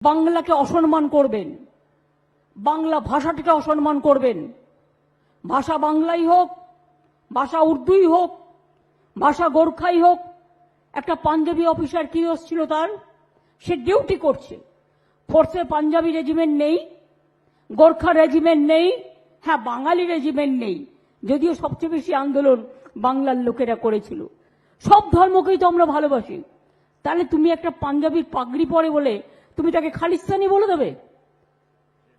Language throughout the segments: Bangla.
বাংলাকে অসম্মান করবেন, বাংলা ভাষাটিকে অসম্মান করবেন। ভাষা বাংলাই হোক, ভাষা উর্দুই হোক, ভাষা গোর্খাই হোক। একটা পাঞ্জাবি অফিসার কি দোষ ছিল তার? সে ডিউটি করছে। ফোর্সে পাঞ্জাবি রেজিমেন্ট নেই, গোর্খা রেজিমেন্ট নেই, হ্যাঁ বাঙালি রেজিমেন্ট নেই, যদিও সবচেয়ে বেশি আন্দোলন বাংলার লোকেরা করেছিল। সব ধর্মকেই তো আমরা ভালোবাসি। তাহলে তুমি একটা পাঞ্জাবির পাগড়ি পরে বলে তুমি তাকে খালিস্তানি বলে দেবে?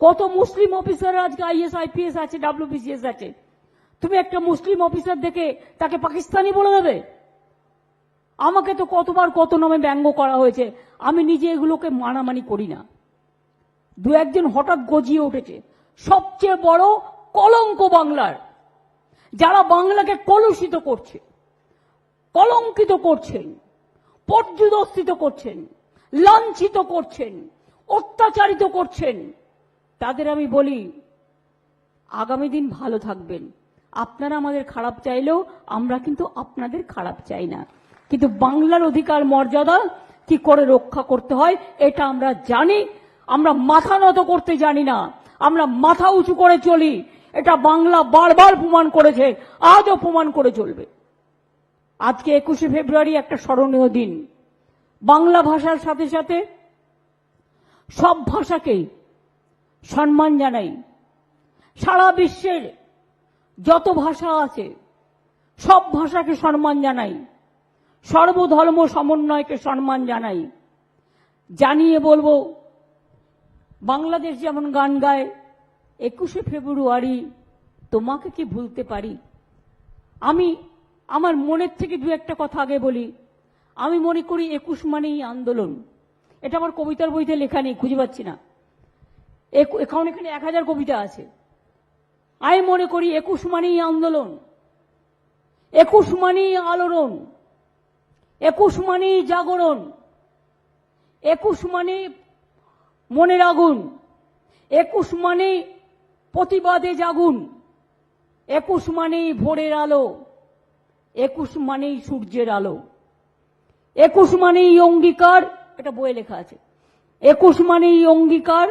কত মুসলিম অফিসার আজকে আইএস আইপিএস আছে, ডাব্লিউবিসিএস আছে, তুমি একটা মুসলিম অফিসার দেখে তাকে পাকিস্তানি বলে দেবে? আমাকে তো কতবার কত নামে ব্যঙ্গ করা হয়েছে, আমি নিজে এগুলোকে মানামানি করি না। দু একজন হঠাৎ গজিয়ে উঠেছে। সবচেয়ে বড় কলঙ্ক বাংলার, যারা বাংলাকে কলুষিত করছে, কলঙ্কিত করছেন, পর্যুদস্তিত করছেন, লাঞ্ছিত করছেন, অত্যাচারিত করছেন, তাদের আমি বলি আগামী দিন ভালো থাকবেন। আপনারা আমাদের খারাপ চাইলেও আমরা কিন্তু আপনাদের খারাপ চাই না, কিন্তু বাংলার অধিকার মর্যাদা কি করে রক্ষা করতে হয় এটা আমরা জানি। আমরা মাথা নত করতে জানি না, আমরা মাথা উঁচু করে চলি। এটা বাংলা বারবার প্রমাণ করেছে, আজও প্রমাণ করে চলবে। আজকে 21শে ফেব্রুয়ারি একটা স্মরণীয় দিন। বাংলা ভাষার সাথে সাথে সব ভাষাকেই সম্মান জানাই। সারা বিশ্বের যত ভাষা আছে সব ভাষাকে সম্মান জানাই, সর্বধর্ম সমন্বয়কে সম্মান জানাই। জানিয়ে বলবো, বাংলাদেশ যেমন গান গায় 21শে ফেব্রুয়ারি তোমাকে কি ভুলতে পারি। আমি আমার মনের থেকে দু একটা কথা আগে বলি। আমি মনে করি 21 মানেই আন্দোলন। এটা আমার কবিতার বইতে লেখা নেই, খুঁজে পাচ্ছি না। এখন এখানে 1000 কবিতা আছে। আমি মনে করি 21 মানেই আন্দোলন, 21 মানেই আলোড়ন, 21 মানেই জাগরণ, 21 মানে মনের আগুন, 21 মানে প্রতিবাদে জাগুন, 21 মানেই ভোরের আলো, 21 মানেই সূর্যের আলো, 21 মানেই অঙ্গীকার। এটা বইয়ে লেখা আছে। 21 মানেই অঙ্গীকার,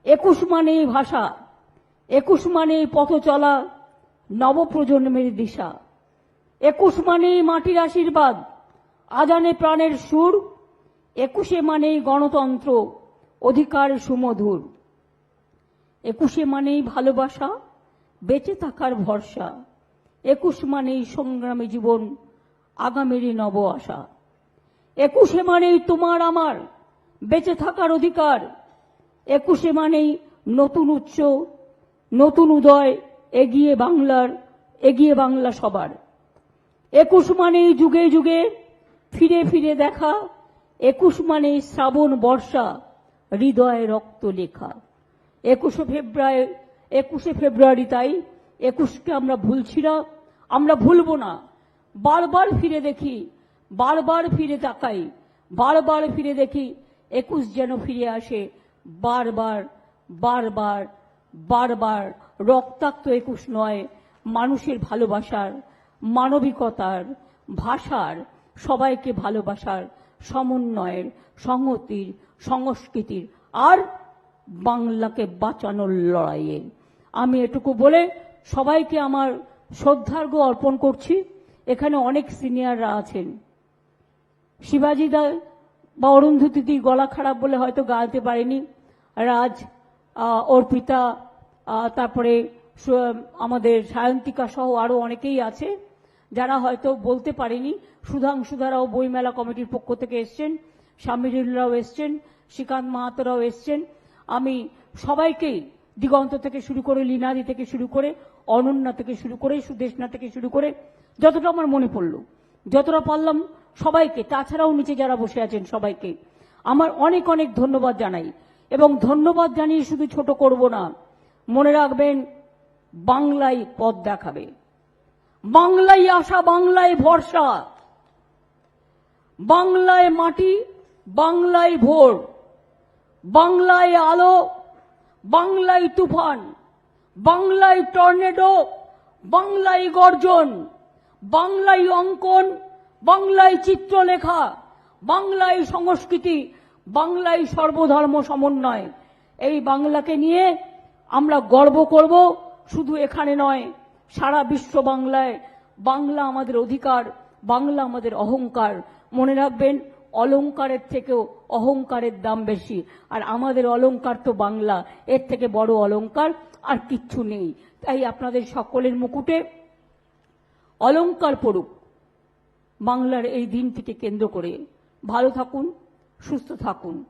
21 মানেই ভাষা, 21 মানেই পথ চলা নবপ্রজন্মের দিশা, 21 মানেই মাটির আশীর্বাদ, আজানে প্রাণের সুর, 21 মানেই গণতন্ত্র, অধিকার সুমধুর, 21 মানেই ভালোবাসা, বেঁচে থাকার ভরসা, 21 মানেই সংগ্রামী জীবন, আগামীরই নব আশা, 21 মানেই তোমার আমার বেঁচে থাকার অধিকার, 21 মানেই নতুন উচ্চ, নতুন উদয়, এগিয়ে বাংলা সবার, 21 মানেই যুগে যুগে ফিরে ফিরে দেখা, 21 মানেই শ্রাবণ বর্ষা, হৃদয়ে রক্ত লেখা। 21শে ফেব্রুয়ারি তাই 21কে আমরা ভুলছি না, আমরা ভুলবো না। বারবার ফিরে দেখি, বারবার ফিরে তাকাই, বারবার ফিরে দেখি 21 যেন ফিরে আসে বারবার বারবার বারবার। রক্তাক্ত 21 নয়, মানুষের ভালোবাসার, মানবিকতার, ভাষার, সবাইকে ভালোবাসার, সমন্বয়ের, সংহতির, সংস্কৃতির আর বাংলাকে বাঁচানোর লড়াইয়ে। আমি এটুকু বলে সবাইকে আমার শ্রদ্ধার্ঘ্য অর্পণ করছি। এখানে অনেক সিনিয়ররা আছেন। শিবাজি দা বা অরুন্ধতী গলা খারাপ বলে হয়তো গাইতে পারেনি। রাজ, অর্পিতা, তারপরে আমাদের সায়ন্তিকা সহ আরো অনেকেই আছে যারা হয়তো বলতে পারেনি। সুধাংশুধারাও বইমেলা কমিটির পক্ষ থেকে এসছেন, স্বামীরুল্লাহও এসছেন, শ্রীকান্ত মাহাতোরাও এসছেন। আমি সবাইকেই দিগন্ত থেকে শুরু করে, লীনাদি থেকে শুরু করে, অনন্যা থেকে শুরু করে, সুদেশনা থেকে শুরু করে, যতটা আমার মনে পড়ল, যতটা পারলাম সবাইকে, তাছাড়াও নিচে যারা বসে আছেন সবাইকে আমার অনেক অনেক ধন্যবাদ জানাই। এবং ধন্যবাদ জানিয়ে শুধু ছোট করব না, মনে রাখবেন বাংলায় পথ দেখাবে, বাংলায় আশা, বাংলায় ভরসা, বাংলায় মাটি, বাংলায় ভোর, বাংলায় আলো, বাংলায় তুফান, বাংলায় টর্নেডো, বাংলায় গর্জন, বাংলায় অঙ্কন, বাংলায় চিত্রলেখা, বাংলায় সংস্কৃতি, বাংলাই সর্বধর্ম সমন্বয়। এই বাংলাকে নিয়ে আমরা গর্ব করব, শুধু এখানে নয়, সারা বিশ্ব বাংলায়। বাংলা আমাদের অধিকার, বাংলা আমাদের অহংকার। মনে রাখবেন, অলংকারের থেকেও অহংকারের দাম বেশি, আর আমাদের অলংকার তো বাংলা। এর থেকে বড় অলংকার আর কিচ্ছু নেই। তাই আপনাদের সকলের মুকুটে অলংকার পড়ুক বাংলার এই দিনটিকে কেন্দ্র করে। ভালো থাকুন, সুস্থ থাকুন।